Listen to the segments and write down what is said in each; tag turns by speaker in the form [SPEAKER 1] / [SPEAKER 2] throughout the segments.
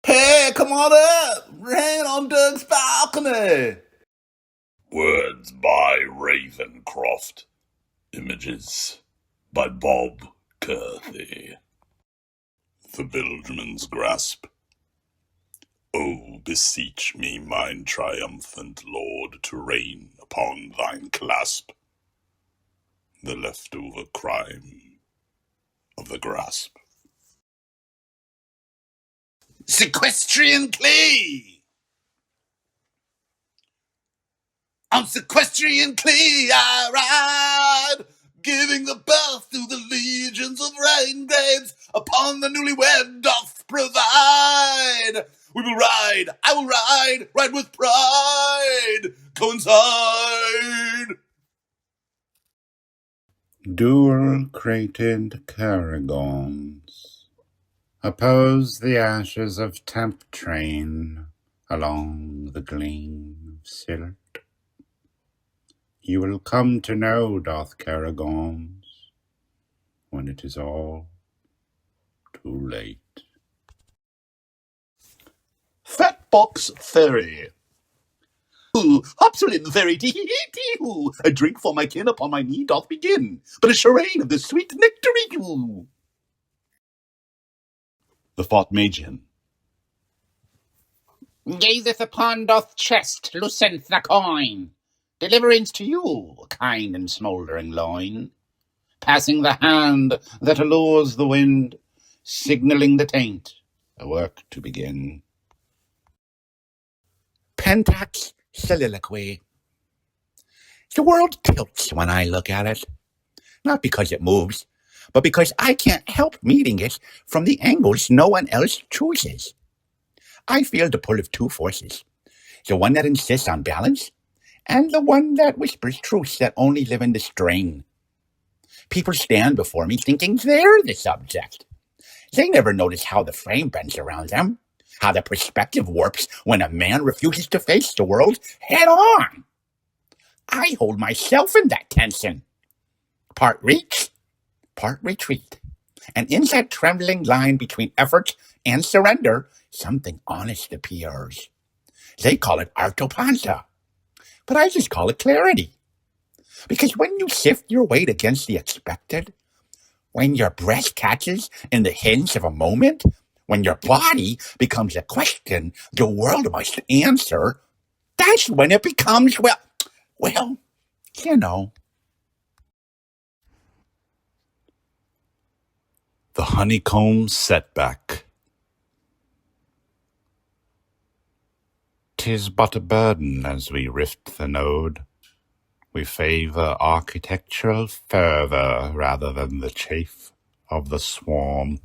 [SPEAKER 1] Hey, come on up! We're hanging on Doug's balcony!
[SPEAKER 2] Words by Ravencroft. Images by Bob Kurthy. The Bilgeman's Grasp. Oh, beseech me, mine triumphant lord, to reign upon thine clasp. The leftover crime of the grasp.
[SPEAKER 1] Sequestrian Clee! On Sequestrian Clee I ride, giving the birth to the legions of raingrapes upon the newlywed doth provide. We will ride, I will ride with pride, coincide.
[SPEAKER 3] Dual-crated caragons oppose the ashes of temp train along the gleam of silt. You will come to know, doth caragons, when it is all too late.
[SPEAKER 1] Fatbox Ferry. Who hops in ferry tee-hee-tee-hoo, a drink for my kin upon my knee doth begin, but a charade of the sweet nectarine. The Fought Magian.
[SPEAKER 4] Gazeth upon doth chest, lucent the coin, deliverance to you, kind and smouldering loin, passing the hand that allures the wind, signalling the taint, a work to begin. Pentax soliloquy. The world tilts when I look at it, not because it moves, but because I can't help meeting it from the angles no one else chooses. I feel the pull of two forces, the one that insists on balance and the one that whispers truths that only live in the strain. People stand before me thinking they're the subject. They never notice how the frame bends around them, how the perspective warps when a man refuses to face the world head on. I hold myself in that tension. Part reach, part retreat. And in that trembling line between effort and surrender, something honest appears. They call it artopanza, but I just call it clarity. Because when you sift your weight against the expected, when your breath catches in the hinge of a moment, when your body becomes a question the world must answer, that's when it becomes, well, you know.
[SPEAKER 2] The Honeycomb Setback. 'Tis but a burden as we rift the node. We favor architectural fervor rather than the chafe of the swarm.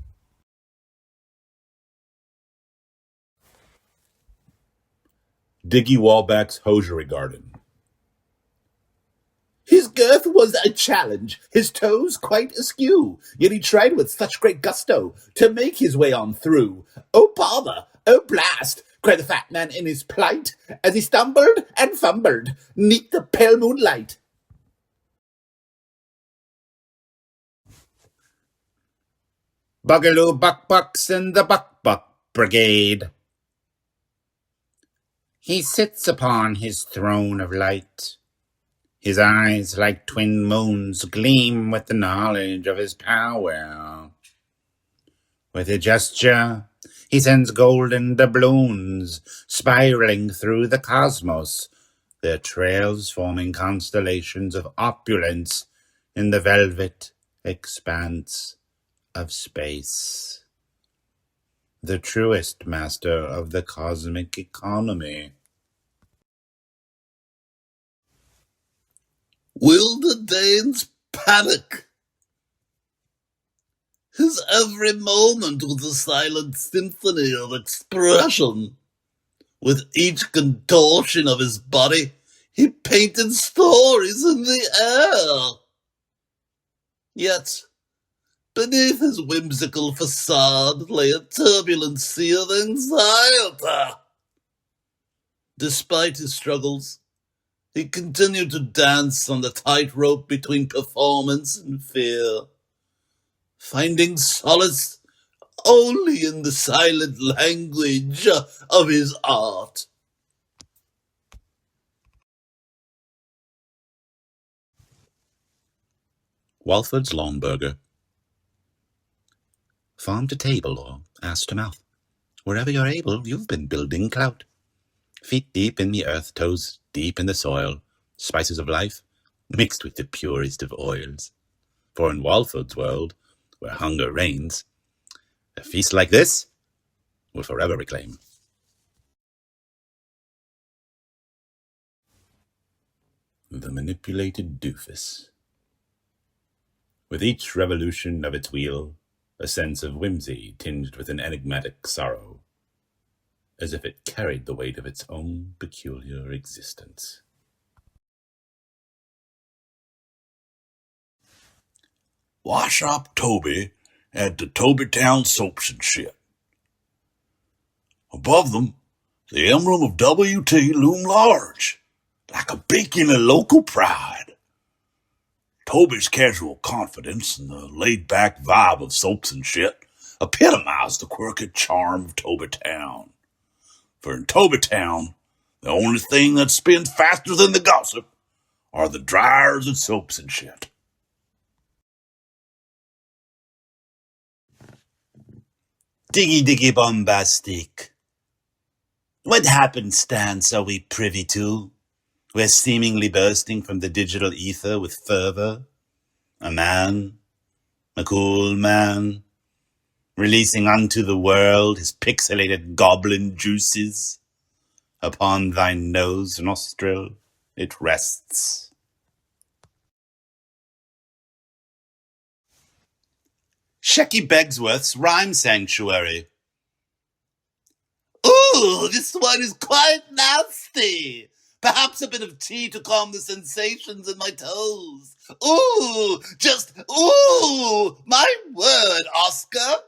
[SPEAKER 1] Diggy Wallback's Hosiery Garden. His girth was a challenge, his toes quite askew, yet he tried with such great gusto to make his way on through. Oh bother, oh blast, cried the fat man in his plight, as he stumbled and fumbled neath the pale moonlight.
[SPEAKER 3] Bugaloo Buck-Bucks in the Buck-Buck Brigade. He sits upon his throne of light. His eyes, like twin moons, gleam with the knowledge of his power. With a gesture, he sends golden doubloons spiraling through the cosmos, their trails forming constellations of opulence in the velvet expanse of space. The truest master of the cosmic economy.
[SPEAKER 1] Will the Danes panic? His every moment was a silent symphony of expression. With each contortion of his body, he painted stories in the air. Yet, beneath his whimsical facade lay a turbulent sea of anxiety. Despite his struggles, he continued to dance on the tightrope between performance and fear, finding solace only in the silent language of his art.
[SPEAKER 4] Walford's Longburger. Farm to table or ass to mouth. Wherever you're able, you've been building clout. Feet deep in the earth, toes deep in the soil, spices of life mixed with the purest of oils. For in Walford's world, where hunger reigns, a feast like this will forever reclaim. The manipulated doofus. With each revolution of its wheel, a sense of whimsy tinged with an enigmatic sorrow, as if it carried the weight of its own peculiar existence.
[SPEAKER 1] Wash up Toby at the Tobytown soaps and shit. Above them, the emblem of WT loomed large, like a beacon of local pride. Toby's casual confidence and the laid-back vibe of soaps and shit epitomized the quirky charm of Tobytown. For in Tobytown, the only thing that spins faster than the gossip are the dryers and soaps and shit.
[SPEAKER 4] Diggy bombastic. What happenstance are we privy to? We're seemingly bursting from the digital ether with fervor. A man, a cool man, releasing unto the world his pixelated goblin juices. Upon thy nose nostril it rests. Shecky Begsworth's Rhyme Sanctuary.
[SPEAKER 1] Ooh, this one is quite nasty. Perhaps a bit of tea to calm the sensations in my toes. Ooh, just ooh, my word, Oscar.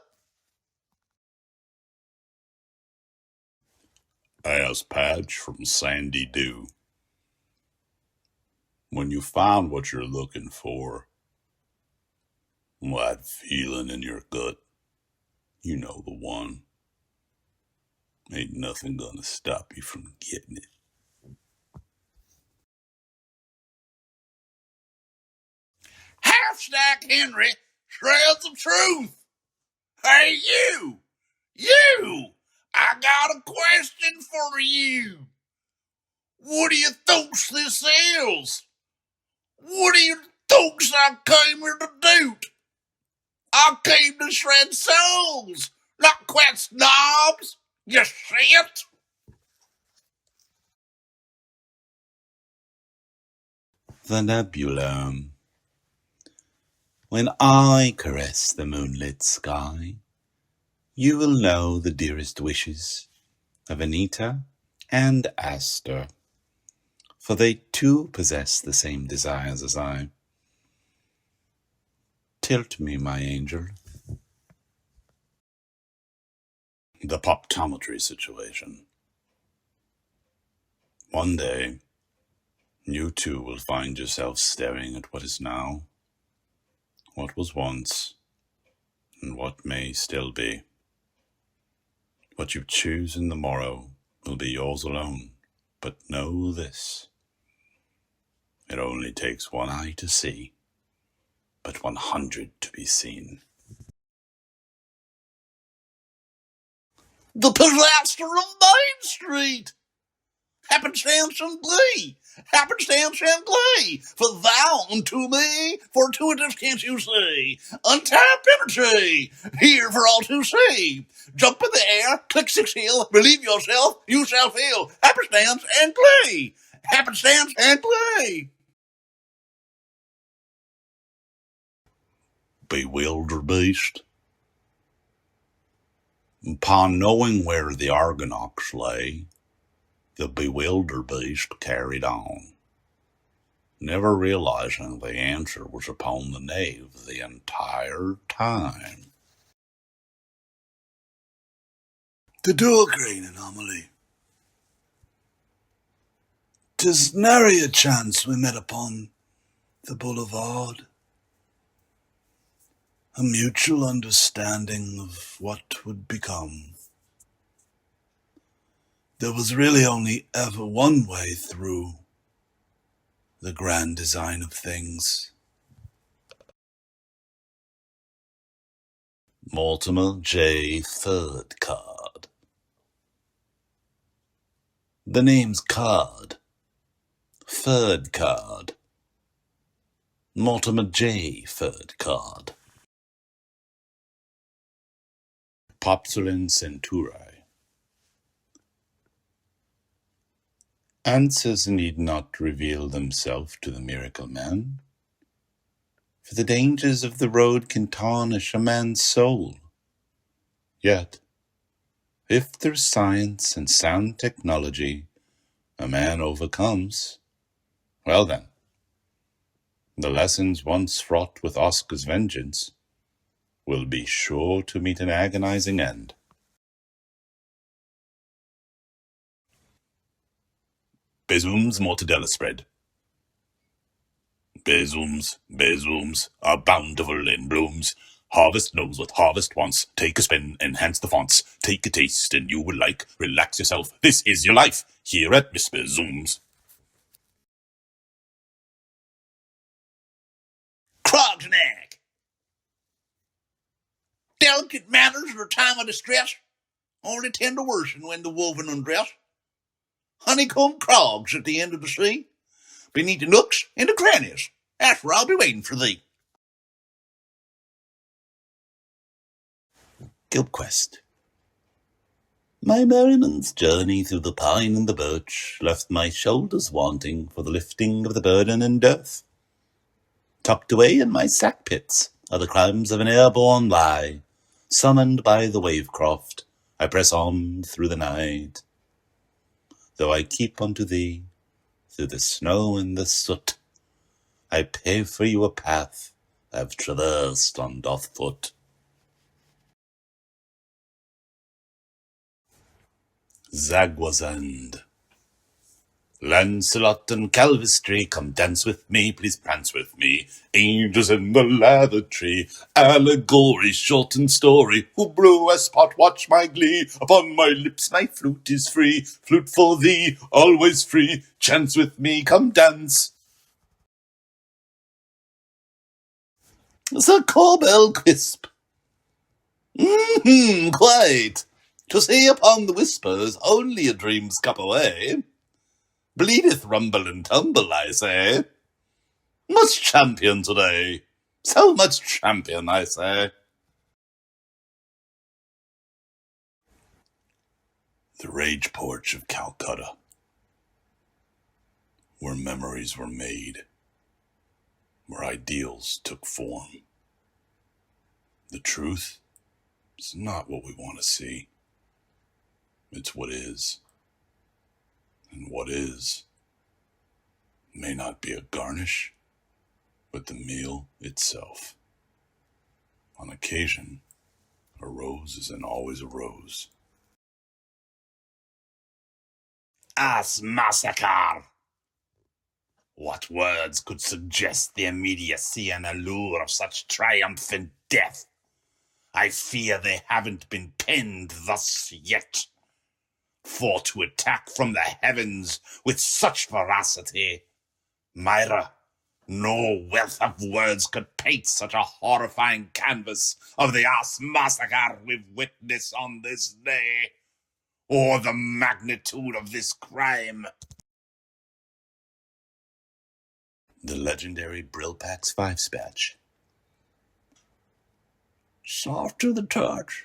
[SPEAKER 2] Ass Patch from Sandy Dew. When you find what you're looking for, that feeling in your gut, you know the one. Ain't nothing gonna stop you from getting it.
[SPEAKER 1] Half-stack Henry, shreds of truth. Hey, you, I got a question for you. What do you think this is? What do you think I came here to do? I came to shred souls, not quit snobs. You shit.
[SPEAKER 4] The nebula. When I caress the moonlit sky, you will know the dearest wishes of Anita and Astor, for they too possess the same desires as I. Tilt me, my angel.
[SPEAKER 2] The poptometry situation. One day, you too will find yourself staring at what is now, what was once, and what may still be. What you choose in the morrow will be yours alone, but know this. It only takes one eye to see, but 100 to be seen.
[SPEAKER 1] The plaster of Main Street. Happenstance and glee, happenstance and glee. For thou unto me, fortuitous can't you see? Untapped energy, here for all to see. Jump in the air, click 6 heel, relieve yourself, you shall feel. Happenstance and glee, happenstance and glee.
[SPEAKER 2] Bewilderbeast. Upon knowing where the Argonauts lay, the bewilderbeast carried on, never realizing the answer was upon the knave the entire time.
[SPEAKER 1] The Dorgreen anomaly. 'Tis nary a chance we met upon the boulevard.
[SPEAKER 2] A mutual understanding of what would become. There was really only ever one way through the grand design of things.
[SPEAKER 1] Mortimer J. Third Card. The name's Card. Third Card. Mortimer J. Third Card.
[SPEAKER 2] Populin Centuri. Answers need not reveal themselves to the miracle man, for the dangers of the road can tarnish a man's soul. Yet, if through science and sound technology a man overcomes, well then, the lessons once fraught with Oscar's vengeance will be sure to meet an agonizing end. Bezoom's mortadella spread. Bezoom's are bountiful in blooms. Harvest knows what harvest wants. Take a spin, enhance the fonts. Take a taste and you will like. Relax yourself. This is your life here at Miss Bezoom's.
[SPEAKER 1] Crog's neck. Delicate matters at a time of distress only tend to worsen when the woven undress. Honeycomb crogs at the end of the sea, beneath the nooks and the crannies. That's where I'll be waiting for thee.
[SPEAKER 2] Gilquest. My merriman's journey through the pine and the birch left my shoulders wanting for the lifting of the burden and death. Tucked away in my sack pits are the crimes of an airborne lie. Summoned by the Ravecroft, I press on through the night. Though I keep unto thee, through the snow and the soot, I pave for you a path I've traversed on doth foot. Zagwazand. Lancelot and Calvistry, come dance with me, please prance with me. Angels in the lather tree, allegory, short and story. Who blew a spot, watch my glee. Upon my lips my flute is free. Flute for thee, always free. Chance with me, come dance.
[SPEAKER 1] Sir Corbell Quisp. Quite. To see upon the whispers only a dream's cup away. Bleedeth rumble and tumble, I say. Much champion today. So much champion, I say.
[SPEAKER 2] The rage porch of Calcutta, where memories were made, where ideals took form. The truth is not what we want to see. It's what is. And what is may not be a garnish, but the meal itself. On occasion, a rose isn't always a rose.
[SPEAKER 3] Us massacre! What words could suggest the immediacy and allure of such triumphant death? I fear they haven't been penned thus yet. For to attack from the heavens with such veracity, Myra, no wealth of words could paint such a horrifying canvas of the ass massacre we've witnessed on this day, or the magnitude of this crime.
[SPEAKER 2] The legendary Brillpax 5-spatch.
[SPEAKER 1] Soft to the touch.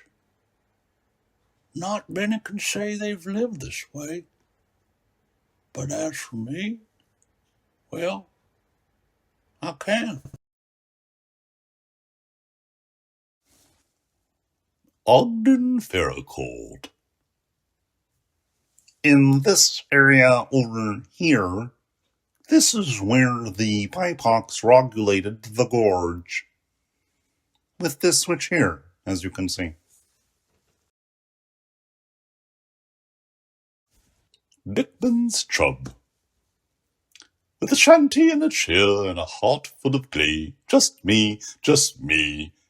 [SPEAKER 1] Not many can say they've lived this way. But as for me, well, I can.
[SPEAKER 2] Ogden Ferrocold.
[SPEAKER 3] In this area over here, this is where the pipehawks regulated the gorge. With this switch here, as you can see.
[SPEAKER 2] Dickman's Chub. With a shanty and a cheer and a heart full of glee, just me,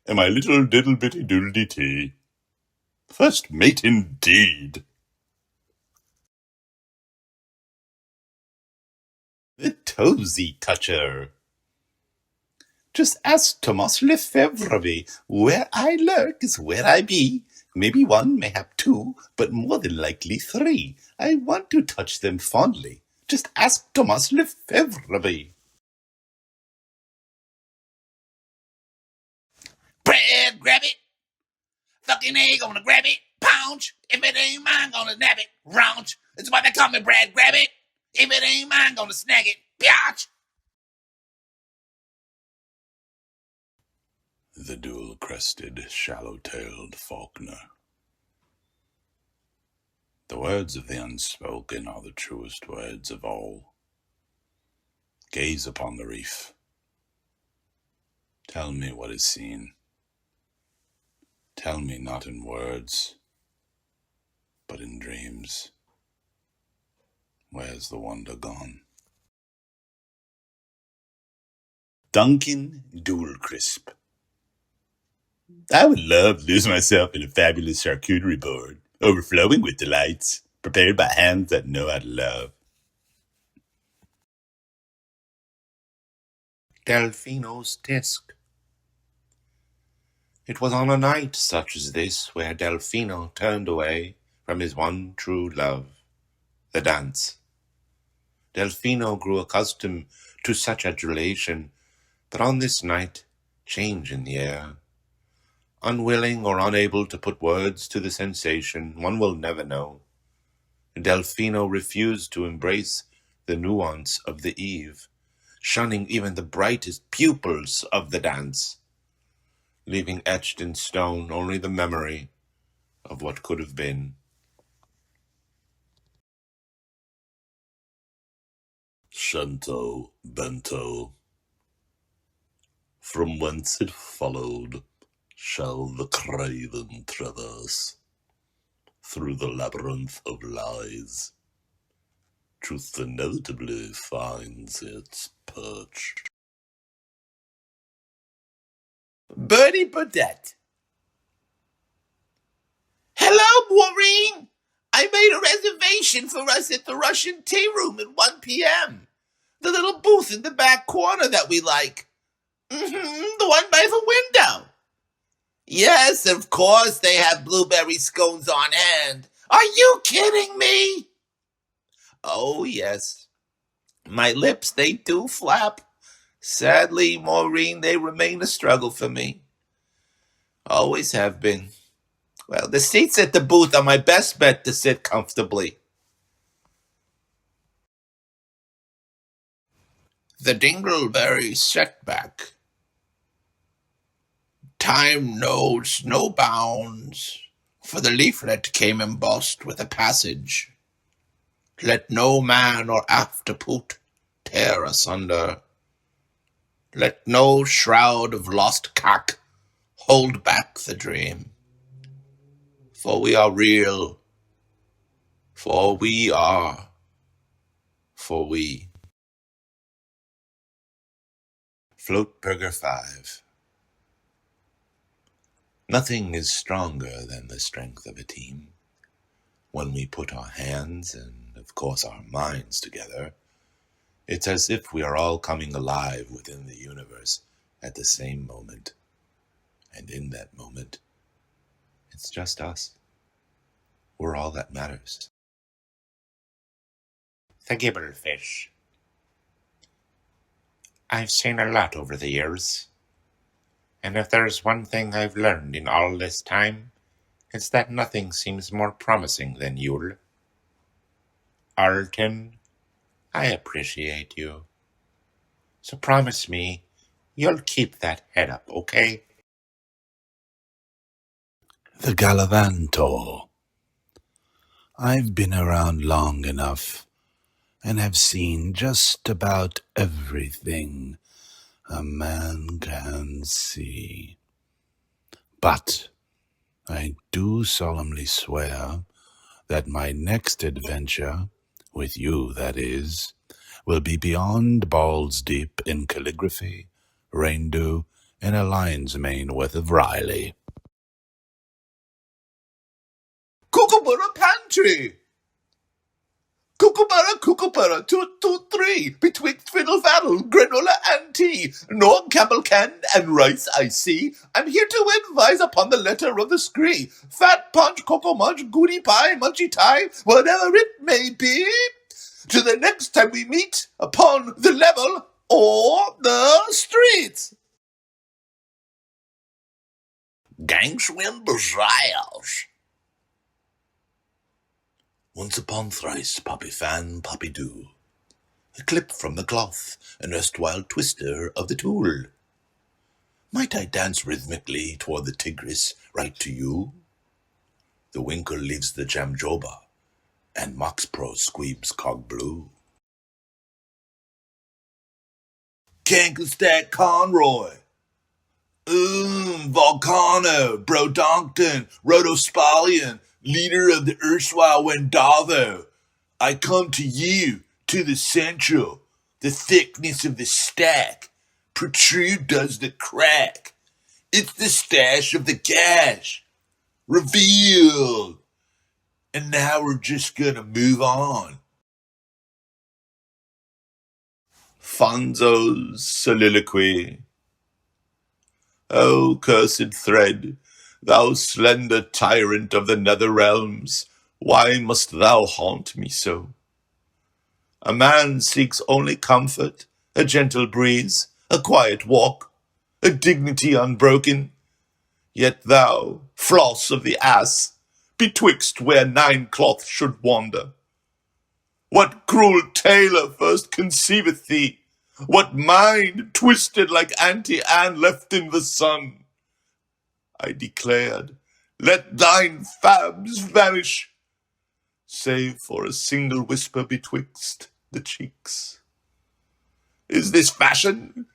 [SPEAKER 2] and my little diddle bitty doodly tea. First mate indeed. The Toesy Toucher. Just ask Thomas Lefebvre. Where I lurk is where I be. Maybe one, mayhap two, but more than likely three. I want to touch them fondly. Just ask Thomas Lefebvre.
[SPEAKER 4] Brad, grab it. Fucking A, gonna grab it. Pounce. If it ain't mine, gonna nab it. Rounce. That's why they call me Brad, grab it. If it ain't mine, gonna snag it. Biatch.
[SPEAKER 2] The dual-crested, shallow-tailed falconer. The words of the unspoken are the truest words of all. Gaze upon the reef. Tell me what is seen. Tell me not in words, but in dreams. Where's the wonder gone? Duncan Dual-Crisp. I would love to lose myself in a fabulous charcuterie board, overflowing with delights, prepared by hands that know how to love.
[SPEAKER 3] Delfino's Disc. It was on a night such as this where Delfino turned away from his one true love, the dance. Delfino grew accustomed to such adulation, but on this night, change in the air. Unwilling or unable to put words to the sensation, one will never know. Delfino refused to embrace the nuance of the eve, shunning even the brightest pupils of the dance, leaving etched in stone only the memory of what could have been.
[SPEAKER 1] Shanto Bento. From whence it followed, shall the craven traverse through the labyrinth of lies. Truth inevitably finds its perch.
[SPEAKER 4] Bertie Burdette. Hello, Maureen. I made a reservation for us at the Russian tea room at 1 p.m. The little booth in the back corner that we like. The one by the window. Yes, of course they have blueberry scones on hand. Are you kidding me? Oh, yes. My lips, they do flap. Sadly, Maureen, they remain a struggle for me. Always have been. Well, the seats at the booth are my best bet to sit comfortably. The Dingleberry setback. Time knows no bounds, for the leaflet came embossed with a passage. Let no man or afterpoot tear asunder. Let no shroud of lost cock hold back the dream. For we are real, for we are, for we.
[SPEAKER 3] Floatburger 5. Nothing is stronger than the strength of a team. When we put our hands and, of course, our minds together, it's as if we are all coming alive within the universe at the same moment. And in that moment, it's just us. We're all that matters. The Gibblefish. I've seen a lot over the years. And if there's one thing I've learned in all this time, it's that nothing seems more promising than Yule. Arlton, I appreciate you. So promise me you'll keep that head up, okay?
[SPEAKER 2] The Galavantor. I've been around long enough and have seen just about everything a man can see. But I do solemnly swear that my next adventure, with you that is, will be beyond balls deep in calligraphy, rain dew,
[SPEAKER 4] and a lion's mane worth of Riley.
[SPEAKER 1] Kookaburra Pantry! Kookaburra, 223, betwixt fiddle faddle, granola and tea, no camel can and rice I see. I'm here to advise upon the letter of the scree. Fat punch, cocoa munch, goody pie, munchy tie, whatever it may be. To the next time we meet upon the level or the streets. Gangschwin Brazils. Once upon thrice, poppy fan, poppy do. A clip from the cloth, an erstwhile twister of the tool. Might I dance rhythmically toward the Tigris right to you? The winkle leaves the jamjoba, and Mox Pro squeebs cog blue. Kankerstack Conroy. Volcano, Brodonkton, Rotospalion, leader of the erstwhile Wendovo. I come to you, to the central, the thickness of the stack. Protrude does the crack. It's the stash of the cash. Revealed. And now we're just gonna move on. Fonzo's soliloquy. O cursed thread, thou slender tyrant of the nether realms, why must thou haunt me so? A man seeks only comfort, a gentle breeze, a quiet walk, a dignity unbroken. Yet thou, floss of the ass, betwixt where 9 cloth should wander. What cruel tailor first conceiveth thee? What mind twisted like Auntie Anne left in the sun? I declared, let thine fabs vanish, save for a single whisper betwixt the cheeks. Is this fashion,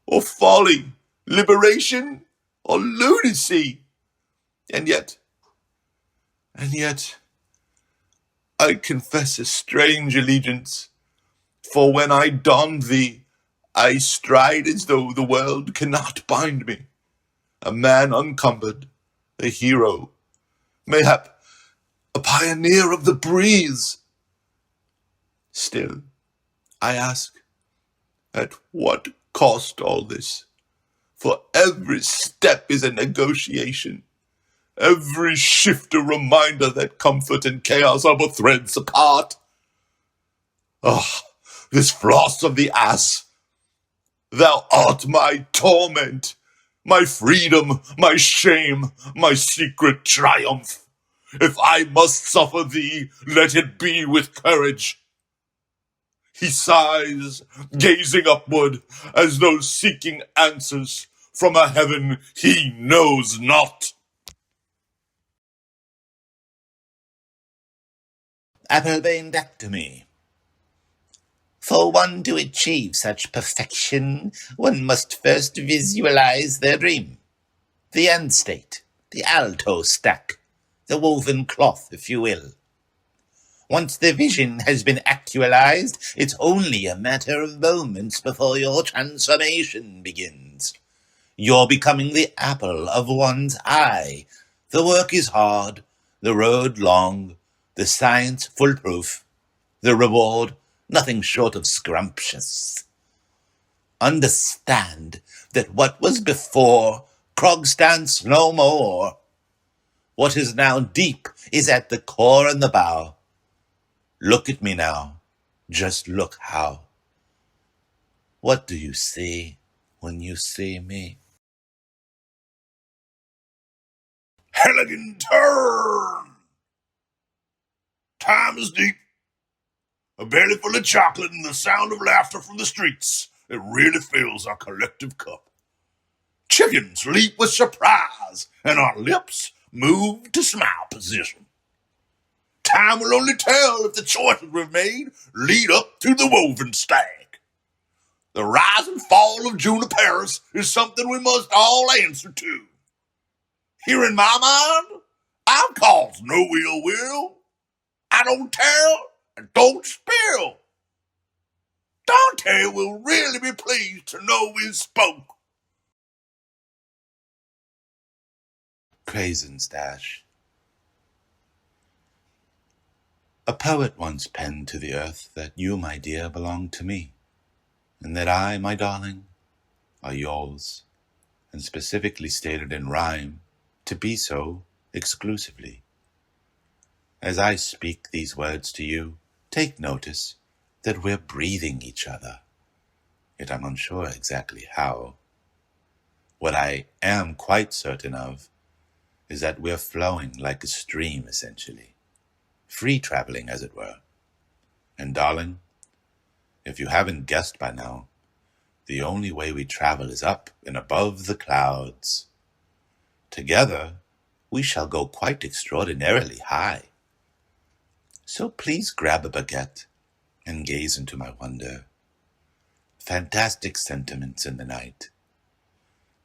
[SPEAKER 1] or folly, liberation, or lunacy? And yet, I confess a strange allegiance, for when I don thee, I stride as though the world cannot bind me, a man uncumbered, a hero, mayhap a pioneer of the breeze. Still, I ask, at what cost all this? For every step is a negotiation, every shift a reminder that comfort and chaos are but threads apart. Ah, this floss of the ass! Thou art my torment, my freedom, my shame, my secret triumph. If I must suffer thee, let it be with courage. He sighs, gazing upward, as though seeking answers from a heaven he knows not. Appelbendectomy. For one to achieve such perfection, one must first visualize their dream. The end state, the alto stack, the woven cloth, if you will. Once the vision has been actualized, it's only a matter of moments before your transformation begins. You're becoming the apple of one's eye. The work is hard, the road long, the science foolproof, the reward nothing short of scrumptious. Understand that what was before, Krogstance no more. What is now deep is at the core and the bow. Look at me now, just look how. What do you see when you see me? Halligan turn! Time is deep. A belly full of chocolate and the sound of laughter from the streets. It really fills our collective cup. Chickens leap with surprise, and our lips move to smile position. Time will only tell if the choices we've made lead up to the woven stag. The rise and fall of Juniperus is something we must all answer to. Here in my mind, I've caused no ill will. I don't tell and don't spill. Dante will really be pleased to know we spoke.
[SPEAKER 3] crazen stash. A poet once penned to the earth that you, my dear, belong to me, and that I, my darling, are yours, and specifically stated in rhyme to be so exclusively. As I speak these words to you, take notice that we're breathing each other, yet I'm unsure exactly how. What I am quite certain of is that we're flowing like a stream, essentially, free traveling, as it were. And darling, if you haven't guessed by now, the only way we travel is up and above the clouds. Together, we shall go quite extraordinarily high. So please grab a baguette and gaze into my wonder. Fantastic sentiments in the night,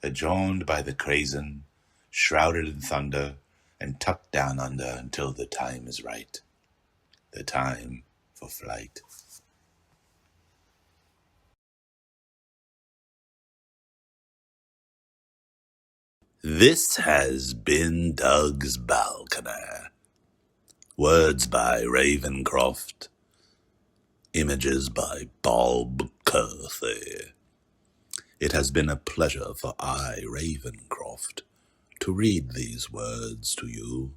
[SPEAKER 3] adjourned by the crazen, shrouded in thunder, and tucked down under until the time is right. The time for flight.
[SPEAKER 1] This has been Doug's Balcony. Words by Ravencroft. Images by Bob Kurthy. It has been a pleasure for I, Ravencroft, to read these words to you.